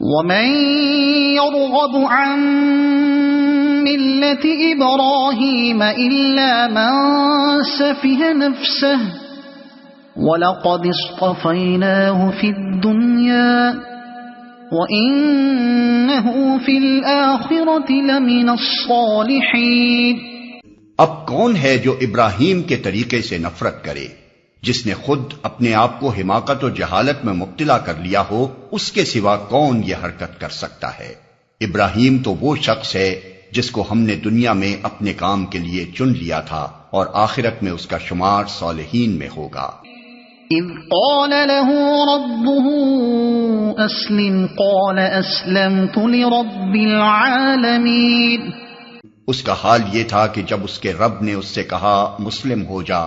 ومن يرغب عن ملة إبراهيم إلا من سفه نفسه وَلَقَدِ اصْطَفَيْنَاهُ فِي الدُّنْيَا وَإِنَّهُ فِي الْآخِرَةِ لَمِنَ الصَّالِحِينَ۔ اب کون ہے جو ابراہیم کے طریقے سے نفرت کرے؟ جس نے خود اپنے آپ کو حماقت و جہالت میں مبتلا کر لیا ہو، اس کے سوا کون یہ حرکت کر سکتا ہے؟ ابراہیم تو وہ شخص ہے جس کو ہم نے دنیا میں اپنے کام کے لیے چن لیا تھا اور آخرت میں اس کا شمار صالحین میں ہوگا۔ اذ قال له ربه اسلم قال اسلمت لرب العالمین۔ اس کا حال یہ تھا کہ جب اس کے رب نے اس سے کہا مسلم ہو جا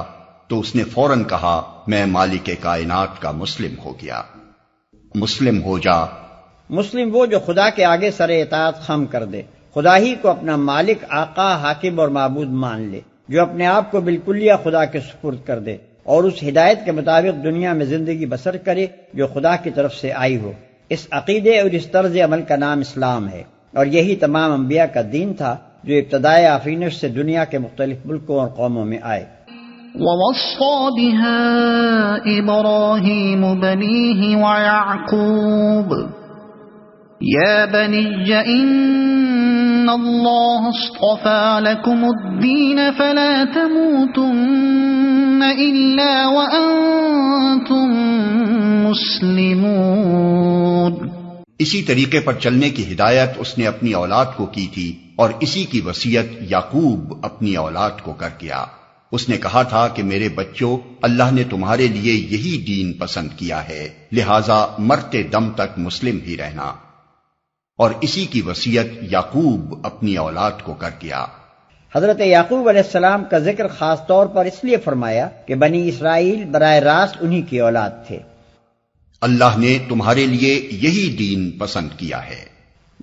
تو اس نے فوراً کہا میں مالک کائنات کا مسلم ہو گیا۔ مسلم ہو جا، مسلم وہ جو خدا کے آگے سر اطاعت خم کر دے، خدا ہی کو اپنا مالک، آقا، حاکم اور معبود مان لے، جو اپنے آپ کو بالکلیہ خدا کے سپرد کر دے اور اس ہدایت کے مطابق دنیا میں زندگی بسر کرے جو خدا کی طرف سے آئی ہو۔ اس عقیدے اور اس طرز عمل کا نام اسلام ہے، اور یہی تمام انبیاء کا دین تھا جو ابتدائے آفرینش سے دنیا کے مختلف ملکوں اور قوموں میں آئے۔ وَوَصَّى بِهَا إِبْرَاهِيمُ بَنِيهِ وَيَعْقُوبُ يَا بَنِيَّ إِنَّ اللَّهَ اصْطَفَى لَكُمُ الدِّينَ فَلَا تَمُوتُنَّ إِلَّا وَأَنْتُمْ مُسْلِمُونَ۔ اسی طریقے پر چلنے کی ہدایت اس نے اپنی اولاد کو کی تھی، اور اسی کی وصیت یعقوب اپنی اولاد کو کر گیا۔ اس نے کہا تھا کہ میرے بچوں، اللہ نے تمہارے لیے یہی دین پسند کیا ہے، لہذا مرتے دم تک مسلم ہی رہنا، اور اسی کی وصیت یعقوب اپنی اولاد کو کر گیا۔ حضرت یعقوب علیہ السلام کا ذکر خاص طور پر اس لیے فرمایا کہ بنی اسرائیل براہ راست انہی کی اولاد تھے۔ اللہ نے تمہارے لیے یہی دین پسند کیا ہے۔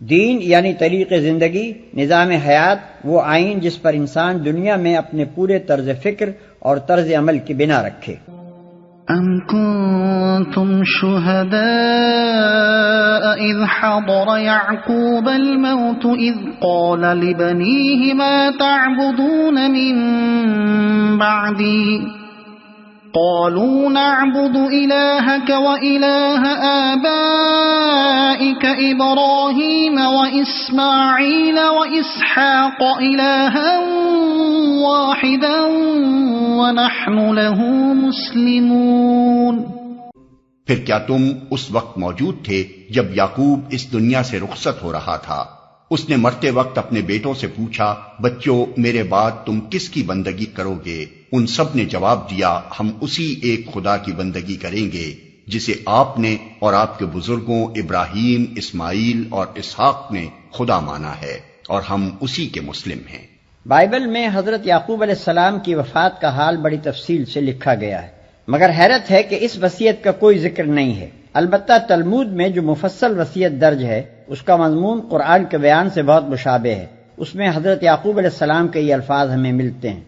دین یعنی طریق زندگی، نظام حیات، وہ آئین جس پر انسان دنیا میں اپنے پورے طرز فکر اور طرز عمل کی بنا رکھے۔ ام کنتم شہداء اذ حضر یعقوب الموت اذ قال لبنیہ ما تعبدون من بعدی قالوا نعبد إلهك وإله آبائك إبراهيم وإسماعيل وإسحاق إلها واحدا ونحن له مسلمون۔ پھر کیا تم اس وقت موجود تھے جب یعقوب اس دنیا سے رخصت ہو رہا تھا؟ اس نے مرتے وقت اپنے بیٹوں سے پوچھا بچوں میرے بعد تم کس کی بندگی کرو گے؟ ان سب نے جواب دیا ہم اسی ایک خدا کی بندگی کریں گے جسے آپ نے اور آپ کے بزرگوں ابراہیم، اسماعیل اور اسحاق نے خدا مانا ہے، اور ہم اسی کے مسلم ہیں۔ بائبل میں حضرت یعقوب علیہ السلام کی وفات کا حال بڑی تفصیل سے لکھا گیا ہے، مگر حیرت ہے کہ اس وصیت کا کوئی ذکر نہیں ہے۔ البتہ تلمود میں جو مفصل وصیت درج ہے اس کا مضمون قرآن کے بیان سے بہت مشابہ ہے۔ اس میں حضرت یعقوب علیہ السلام کے یہ الفاظ ہمیں ملتے ہیں: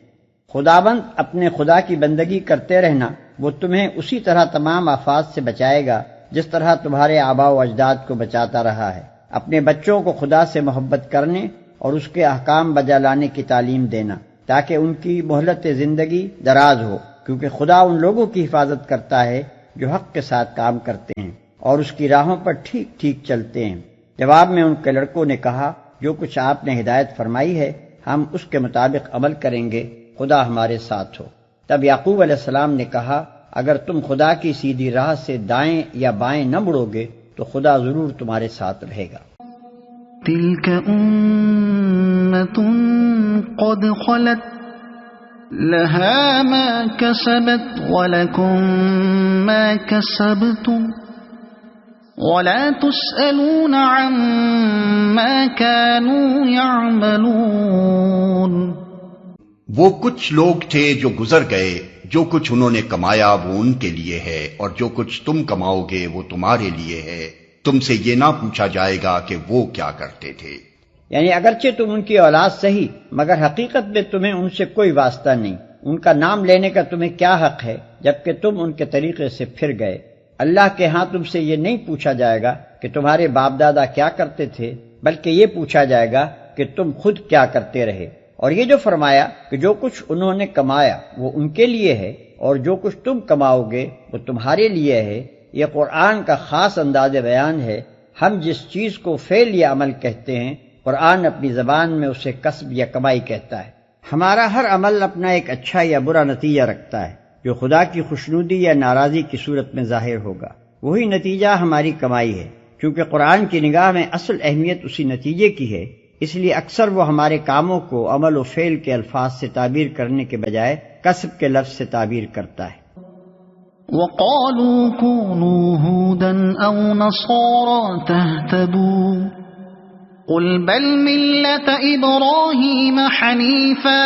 خداوند اپنے خدا کی بندگی کرتے رہنا، وہ تمہیں اسی طرح تمام آفات سے بچائے گا جس طرح تمہارے آباء و اجداد کو بچاتا رہا ہے۔ اپنے بچوں کو خدا سے محبت کرنے اور اس کے احکام بجا لانے کی تعلیم دینا تاکہ ان کی مہلت زندگی دراز ہو، کیونکہ خدا ان لوگوں کی حفاظت کرتا ہے جو حق کے ساتھ کام کرتے ہیں اور اس کی راہوں پر ٹھیک ٹھیک چلتے ہیں۔ جواب میں ان کے لڑکوں نے کہا جو کچھ آپ نے ہدایت فرمائی ہے ہم اس کے مطابق عمل کریں گے، خدا ہمارے ساتھ ہو۔ تب یعقوب علیہ السلام نے کہا اگر تم خدا کی سیدھی راہ سے دائیں یا بائیں نہ مڑو گے تو خدا ضرور تمہارے ساتھ رہے گا۔ تلک امۃ قد خلت لها ما كسبت ولكم ما كسبتم ولا تسألون عما كانوا يعملون۔ وہ کچھ لوگ تھے جو گزر گئے، جو کچھ انہوں نے کمایا وہ ان کے لیے ہے، اور جو کچھ تم کماؤ گے وہ تمہارے لیے ہے، تم سے یہ نہ پوچھا جائے گا کہ وہ کیا کرتے تھے۔ یعنی اگرچہ تم ان کی اولاد صحیح، مگر حقیقت میں تمہیں ان سے کوئی واسطہ نہیں، ان کا نام لینے کا تمہیں کیا حق ہے جبکہ تم ان کے طریقے سے پھر گئے۔ اللہ کے ہاں تم سے یہ نہیں پوچھا جائے گا کہ تمہارے باپ دادا کیا کرتے تھے، بلکہ یہ پوچھا جائے گا کہ تم خود کیا کرتے رہے۔ اور یہ جو فرمایا کہ جو کچھ انہوں نے کمایا وہ ان کے لیے ہے اور جو کچھ تم کماؤ گے وہ تمہارے لیے ہے، یہ قرآن کا خاص انداز بیان ہے۔ ہم جس چیز کو فعل یا عمل کہتے ہیں، قرآن اپنی زبان میں اسے کسب یا کمائی کہتا ہے۔ ہمارا ہر عمل اپنا ایک اچھا یا برا نتیجہ رکھتا ہے جو خدا کی خوشنودی یا ناراضی کی صورت میں ظاہر ہوگا، وہی نتیجہ ہماری کمائی ہے۔ کیونکہ قرآن کی نگاہ میں اصل اہمیت اسی نتیجے کی ہے، اس لیے اکثر وہ ہمارے کاموں کو عمل و فعل کے الفاظ سے تعبیر کرنے کے بجائے کسب کے لفظ سے تعبیر کرتا ہے۔ وَقَالُوا كُونُوا هُودًا أَوْ نَصَارَىٰ تَهْتَدُوا قُلْ بَلْ مِلَّةَ إِبْرَاهِيمَ حَنِيفًا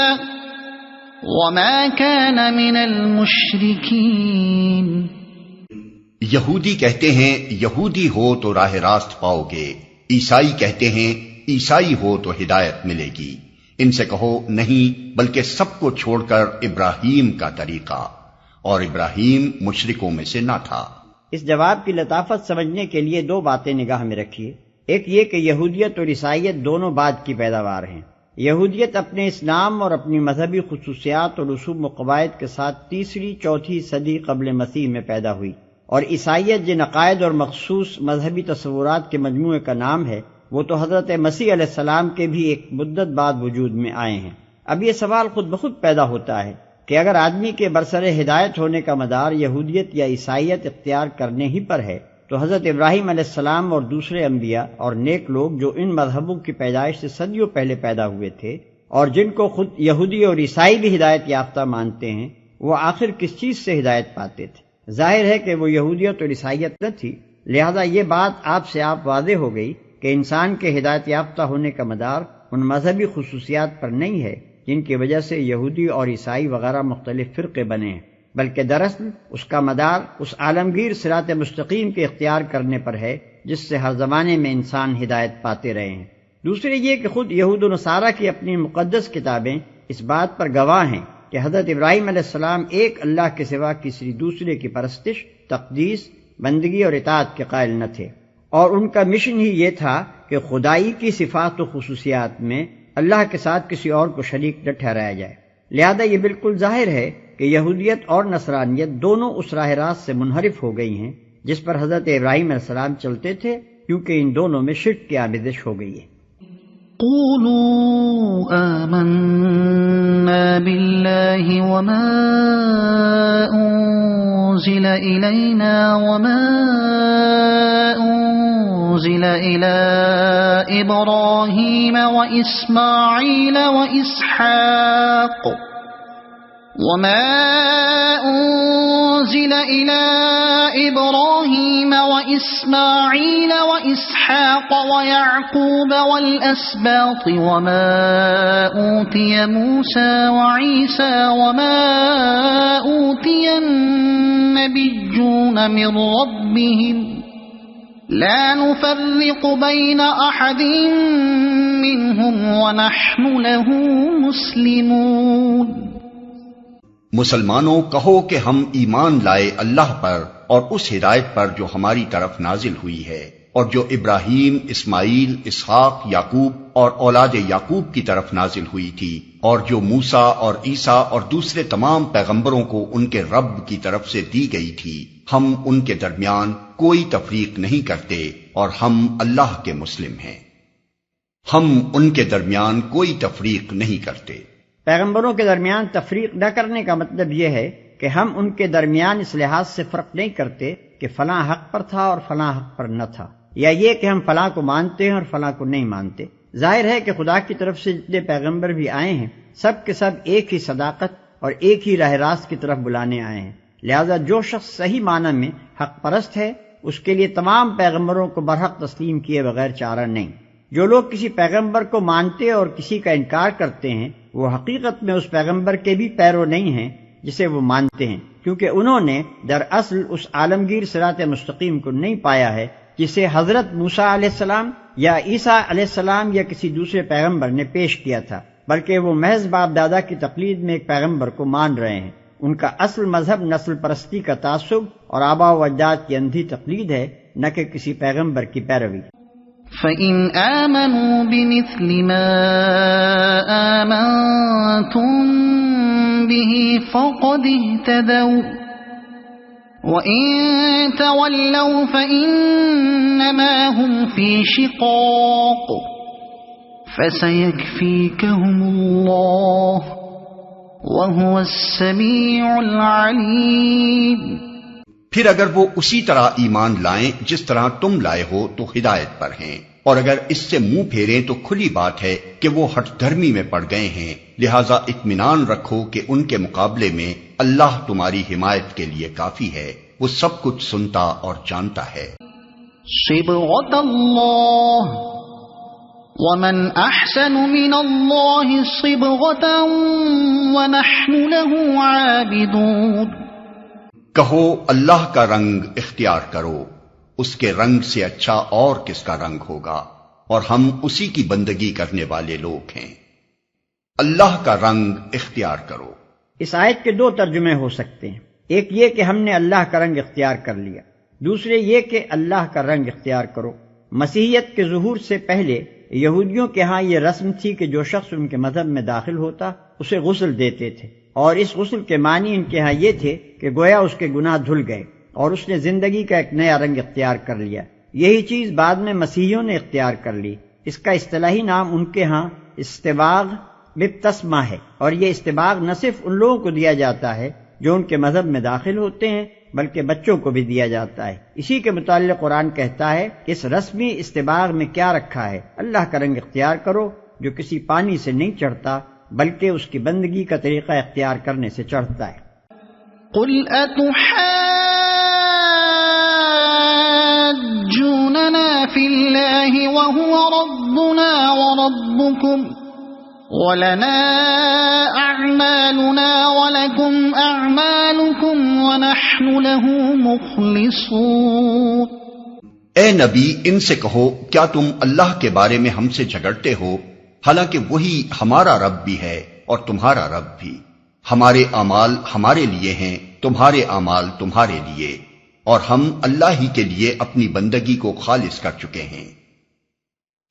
وَمَا كَانَ مِنَ الْمُشْرِكِينَ۔ یہودی کہتے ہیں یہودی ہو تو راہ راست پاؤ گے، عیسائی کہتے ہیں عیسائی ہو تو ہدایت ملے گی۔ ان سے کہو نہیں، بلکہ سب کو چھوڑ کر ابراہیم کا طریقہ، اور ابراہیم مشرکوں میں سے نہ تھا۔ اس جواب کی لطافت سمجھنے کے لیے دو باتیں نگاہ میں رکھیے۔ ایک یہ کہ یہودیت اور عیسائیت دونوں بعد کی پیداوار ہیں۔ یہودیت اپنے اسلام اور اپنی مذہبی خصوصیات اور رسوم و قواعد کے ساتھ تیسری چوتھی صدی قبل مسیح میں پیدا ہوئی، اور عیسائیت جن عقائد اور مخصوص مذہبی تصورات کے مجموعے کا نام ہے وہ تو حضرت مسیح علیہ السلام کے بھی ایک مدت بعد وجود میں آئے ہیں۔ اب یہ سوال خود بخود پیدا ہوتا ہے کہ اگر آدمی کے برسر ہدایت ہونے کا مدار یہودیت یا عیسائیت اختیار کرنے ہی پر ہے تو حضرت ابراہیم علیہ السلام اور دوسرے انبیاء اور نیک لوگ جو ان مذہبوں کی پیدائش سے صدیوں پہلے پیدا ہوئے تھے اور جن کو خود یہودی اور عیسائی بھی ہدایت یافتہ مانتے ہیں، وہ آخر کس چیز سے ہدایت پاتے تھے؟ ظاہر ہے کہ وہ یہودیت اور عیسائیت نہ تھی، لہذا یہ بات آپ سے واضح ہو گئی کہ انسان کے ہدایت یافتہ ہونے کا مدار ان مذہبی خصوصیات پر نہیں ہے جن کی وجہ سے یہودی اور عیسائی وغیرہ مختلف فرقے بنے ہیں، بلکہ دراصل اس کا مدار اس عالمگیر صراط مستقیم کے اختیار کرنے پر ہے جس سے ہر زمانے میں انسان ہدایت پاتے رہے ہیں۔ دوسرے یہ کہ خود یہود و نصارہ کی اپنی مقدس کتابیں اس بات پر گواہ ہیں کہ حضرت ابراہیم علیہ السلام ایک اللہ کے سوا کسی دوسرے کی پرستش، تقدیس، بندگی اور اطاعت کے قائل نہ تھے، اور ان کا مشن ہی یہ تھا کہ خدائی کی صفات و خصوصیات میں اللہ کے ساتھ کسی اور کو شریک نہ ٹھہرایا جائے۔ لہذا یہ بالکل ظاہر ہے کہ یہودیت اور نصرانیت دونوں اس راہ راست سے منحرف ہو گئی ہیں جس پر حضرت ابراہیم علیہ السلام چلتے تھے، کیونکہ ان دونوں میں شرک کی آمیزش ہو گئی ہے۔ قولوا آمنا بالله وما أنزل إلينا وما أنزل إلى إبراهيم وإسماعيل وإسحاق وما أنزل إلى إبراهيم وإسماعيل وإسحاق ويعقوب والأسباط وما أوتي موسى وعيسى وما أوتي النبيون من ربهم لا نفرق بين أحد منهم ونحن له مسلمون۔ مسلمانوں کہو کہ ہم ایمان لائے اللہ پر اور اس ہدایت پر جو ہماری طرف نازل ہوئی ہے، اور جو ابراہیم، اسماعیل، اسحاق، یعقوب اور اولاد یعقوب کی طرف نازل ہوئی تھی، اور جو موسیٰ اور عیسیٰ اور دوسرے تمام پیغمبروں کو ان کے رب کی طرف سے دی گئی تھی۔ ہم ان کے درمیان کوئی تفریق نہیں کرتے اور ہم اللہ کے مسلم ہیں۔ ہم ان کے درمیان کوئی تفریق نہیں کرتے۔ پیغمبروں کے درمیان تفریق نہ کرنے کا مطلب یہ ہے کہ ہم ان کے درمیان اس لحاظ سے فرق نہیں کرتے کہ فلاں حق پر تھا اور فلاں حق پر نہ تھا، یا یہ کہ ہم فلاں کو مانتے ہیں اور فلاں کو نہیں مانتے۔ ظاہر ہے کہ خدا کی طرف سے جتنے پیغمبر بھی آئے ہیں سب کے سب ایک ہی صداقت اور ایک ہی راہ راست کی طرف بلانے آئے ہیں، لہذا جو شخص صحیح معنی میں حق پرست ہے اس کے لیے تمام پیغمبروں کو برحق تسلیم کیے بغیر چارہ نہیں۔ جو لوگ کسی پیغمبر کو مانتے اور کسی کا انکار کرتے ہیں وہ حقیقت میں اس پیغمبر کے بھی پیرو نہیں ہیں جسے وہ مانتے ہیں، کیونکہ انہوں نے دراصل اس عالمگیر صراط مستقیم کو نہیں پایا ہے جسے حضرت موسیٰ علیہ السلام یا عیسیٰ علیہ السلام یا کسی دوسرے پیغمبر نے پیش کیا تھا، بلکہ وہ محض باپ دادا کی تقلید میں ایک پیغمبر کو مان رہے ہیں۔ ان کا اصل مذہب نسل پرستی کا تعصب اور آباء و اجداد کی اندھی تقلید ہے، نہ کہ کسی پیغمبر کی پیروی۔ فَإِنْ آمَنُوا بِمِثْلِ مَا آمَنْتُمْ بِهِ فَقَدِ اهْتَدَوْا وَإِنْ تَوَلَّوْا فَإِنَّمَا هُمْ فِي شِقَاقٍ فَسَيَكْفِيكَهُمُ اللَّهُ وَهُوَ السَّمِيعُ الْعَلِيمُ۔ پھر اگر وہ اسی طرح ایمان لائیں جس طرح تم لائے ہو تو ہدایت پر ہیں، اور اگر اس سے منہ پھیریں تو کھلی بات ہے کہ وہ ہٹ دھرمی میں پڑ گئے ہیں، لہذا اطمینان رکھو کہ ان کے مقابلے میں اللہ تمہاری حمایت کے لیے کافی ہے، وہ سب کچھ سنتا اور جانتا ہے۔ صبغة اللہ ومن احسن من اللہ صبغة ونحن له عابدون۔ کہو اللہ کا رنگ اختیار کرو، اس کے رنگ سے اچھا اور کس کا رنگ ہوگا، اور ہم اسی کی بندگی کرنے والے لوگ ہیں۔ اللہ کا رنگ اختیار کرو۔ اس آیت کے دو ترجمے ہو سکتے ہیں، ایک یہ کہ ہم نے اللہ کا رنگ اختیار کر لیا، دوسرے یہ کہ اللہ کا رنگ اختیار کرو۔ مسیحیت کے ظہور سے پہلے یہودیوں کے ہاں یہ رسم تھی کہ جو شخص ان کے مذہب میں داخل ہوتا اسے غسل دیتے تھے، اور اس غسل کے معنی ان کے ہاں یہ تھے کہ گویا اس کے گناہ دھل گئے اور اس نے زندگی کا ایک نیا رنگ اختیار کر لیا۔ یہی چیز بعد میں مسیحیوں نے اختیار کر لی۔ اس کا اصطلاحی نام ان کے ہاں استباغ بپتسمہ ہے، اور یہ استباغ نہ صرف ان لوگوں کو دیا جاتا ہے جو ان کے مذہب میں داخل ہوتے ہیں بلکہ بچوں کو بھی دیا جاتا ہے۔ اسی کے متعلق قرآن کہتا ہے کہ اس رسمی استباغ میں کیا رکھا ہے، اللہ کا رنگ اختیار کرو جو کسی پانی سے نہیں چڑھتا بلکہ اس کی بندگی کا طریقہ اختیار کرنے سے چڑھتا ہے۔ قل اتحاجوننا فی اللہ وهو ربنا وربکم وَلَنَا أَعْمَالُنَا وَلَكُمْ أَعْمَالُكُمْ وَنَحْنُ لَهُ مُخْلِصُونَ۔ اے نبی، ان سے کہو کیا تم اللہ کے بارے میں ہم سے جھگڑتے ہو، حالانکہ وہی ہمارا رب بھی ہے اور تمہارا رب بھی۔ ہمارے اعمال ہمارے لیے ہیں، تمہارے اعمال تمہارے لیے، اور ہم اللہ ہی کے لیے اپنی بندگی کو خالص کر چکے ہیں۔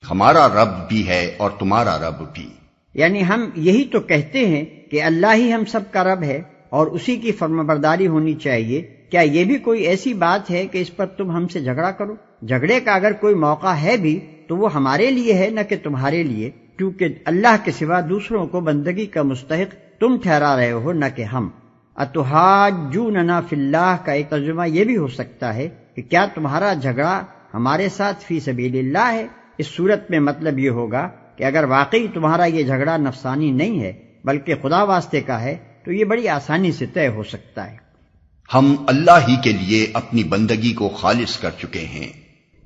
ہمارا رب بھی ہے اور تمہارا رب بھی۔ یعنی ہم یہی تو کہتے ہیں کہ اللہ ہی ہم سب کا رب ہے اور اسی کی فرمانبرداری ہونی چاہیے۔ کیا یہ بھی کوئی ایسی بات ہے کہ اس پر تم ہم سے جھگڑا کرو؟ جھگڑے کا اگر کوئی موقع ہے بھی تو وہ ہمارے لیے ہے نہ کہ تمہارے لیے، کیونکہ اللہ کے سوا دوسروں کو بندگی کا مستحق تم ٹھہرا رہے ہو نہ کہ ہم۔ اتحاجوننا فی اللہ کا ایک ترجمہ یہ بھی ہو سکتا ہے کہ کیا تمہارا جھگڑا ہمارے ساتھ فی سبیل اللہ ہے؟ اس صورت میں مطلب یہ ہوگا کہ اگر واقعی تمہارا یہ جھگڑا نفسانی نہیں ہے بلکہ خدا واسطے کا ہے تو یہ بڑی آسانی سے طے ہو سکتا ہے۔ ہم اللہ ہی کے لیے اپنی بندگی کو خالص کر چکے ہیں۔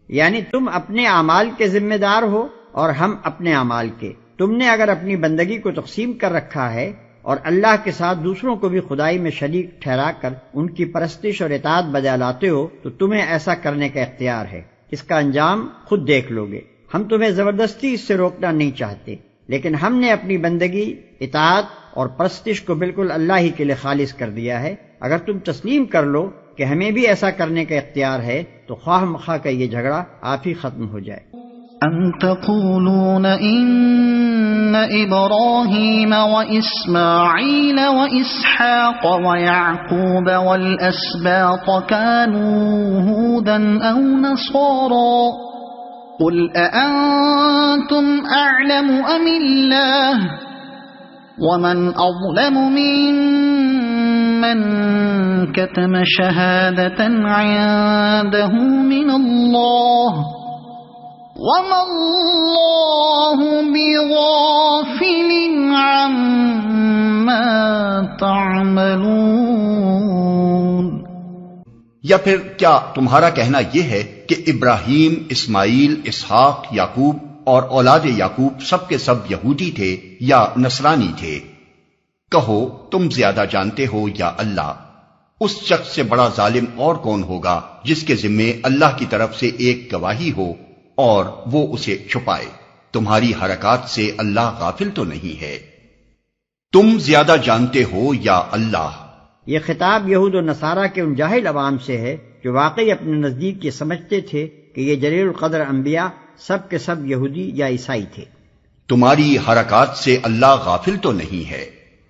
یعنی تم اپنے اعمال کے ذمہ دار ہو اور ہم اپنے اعمال کے۔ تم نے اگر اپنی بندگی کو تقسیم کر رکھا ہے اور اللہ کے ساتھ دوسروں کو بھی خدائی میں شریک ٹھہرا کر ان کی پرستش اور اطاعت بجا لاتے ہو تو تمہیں ایسا کرنے کا اختیار ہے۔ اس کا انجام خود دیکھ لو گے۔ ہم تمہیں زبردستی اس سے روکنا نہیں چاہتے، لیکن ہم نے اپنی بندگی، اطاعت اور پرستش کو بالکل اللہ ہی کے لیے خالص کر دیا ہے۔ اگر تم تسلیم کر لو کہ ہمیں بھی ایسا کرنے کا اختیار ہے تو خواہ مخواہ کا یہ جھگڑا آپ ہی ختم ہو جائے۔ ام تقولون ان ابراہیم واسماعیل واسحاق ویعقوب والاسباط كانوا هودا او نصارا قل أأنتم أعلم أم الله ومن أظلم ممن كتم شهادة عنده من الله وما الله بغافل عما تعملون۔ یا پھر کیا تمہارا کہنا یہ ہے کہ ابراہیم، اسماعیل، اسحاق، یعقوب اور اولاد یعقوب سب کے سب یہودی تھے یا نصرانی تھے؟ کہو تم زیادہ جانتے ہو یا اللہ؟ اس شخص سے بڑا ظالم اور کون ہوگا جس کے ذمے اللہ کی طرف سے ایک گواہی ہو اور وہ اسے چھپائے؟ تمہاری حرکات سے اللہ غافل تو نہیں ہے۔ تم زیادہ جانتے ہو یا اللہ؟ یہ خطاب یہود و نصارہ کے ان جاہل عوام سے ہے جو واقعی اپنے نزدیک یہ سمجھتے تھے کہ یہ جلیل القدر انبیاء سب کے سب یہودی یا عیسائی تھے۔ تمہاری حرکات سے اللہ غافل تو نہیں ہے۔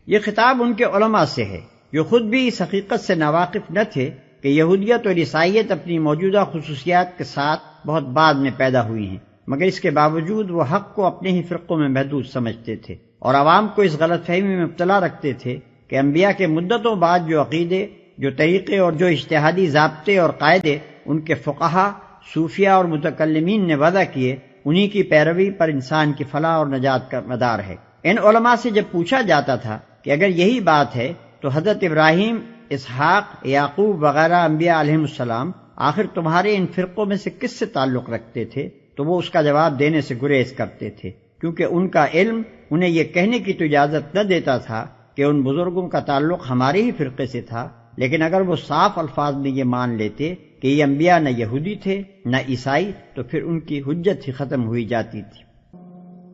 یہ خطاب ان کے علماء سے ہے جو خود بھی اس حقیقت سے ناواقف نہ تھے کہ یہودیت اور عیسائیت اپنی موجودہ خصوصیات کے ساتھ بہت بعد میں پیدا ہوئی ہیں، مگر اس کے باوجود وہ حق کو اپنے ہی فرقوں میں محدود سمجھتے تھے اور عوام کو اس غلط فہمی میں مبتلا رکھتے تھے کہ انبیاء کے مدتوں بعد جو عقیدے، جو طریقے اور جو اجتہادی ضابطے اور قاعدے ان کے فقہا، صوفیہ اور متکلمین نے وضع کیے، انہی کی پیروی پر انسان کی فلاح اور نجات کا مدار ہے۔ ان علماء سے جب پوچھا جاتا تھا کہ اگر یہی بات ہے تو حضرت ابراہیم، اسحاق، یعقوب وغیرہ انبیاء علیہم السلام آخر تمہارے ان فرقوں میں سے کس سے تعلق رکھتے تھے، تو وہ اس کا جواب دینے سے گریز کرتے تھے، کیونکہ ان کا علم انہیں یہ کہنے کی تو اجازت نہ دیتا تھا کہ ان بزرگوں کا تعلق ہمارے ہی فرقے سے تھا، لیکن اگر وہ صاف الفاظ میں یہ مان لیتے کہ یہ انبیاء نہ یہودی تھے نہ عیسائی تو پھر ان کی حجت ہی ختم ہوئی جاتی تھی۔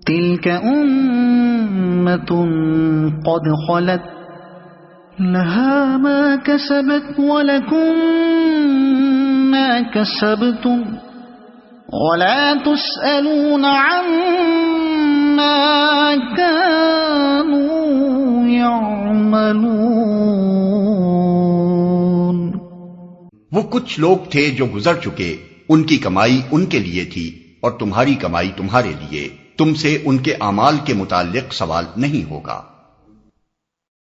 تلك أمة قد خلت لها ما كسبت ولكم ما كسبتم ولا تسألون عما كانوا يعملون۔ وہ کچھ لوگ تھے جو گزر چکے، ان کی کمائی ان کے لیے تھی اور تمہاری کمائی تمہارے لیے، تم سے ان کے اعمال کے متعلق سوال نہیں ہوگا۔